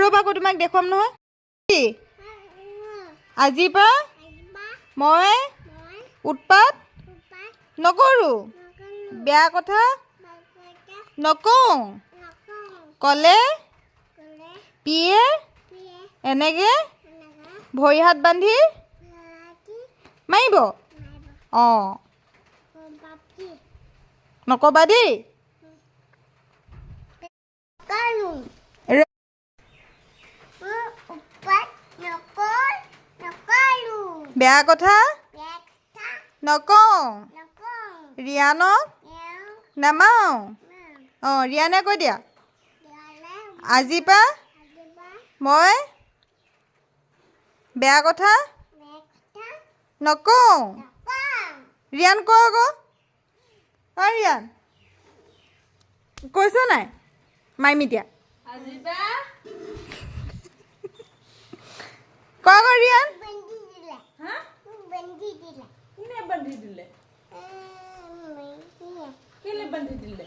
ৰ'বা আকৌ তোমাক দেখুৱাম নহয়। আজিৰ পৰা মই উৎপাত নকৰোঁ, বেয়া কথা নকওঁ, ক'লে পিয়ে এনেকৈ ভৰি হাত বান্ধি মাৰিব। অঁ, নক'বা দেই। বেয়া কথা নকওঁ, ৰিয়ানক নামাওঁ। অঁ, ৰিয়ানে কৈ দিয়া, আজিৰ পৰা মই বেয়া কথা নকওঁ। ৰিয়ান ক আকৌ। অঁ ৰিয়ান কৈছ নাই? মাৰিম এতিয়া। ক আকৌ ৰিয়ান। কোনে বান্ধি দিলে? কেলে বান্ধি দিলে?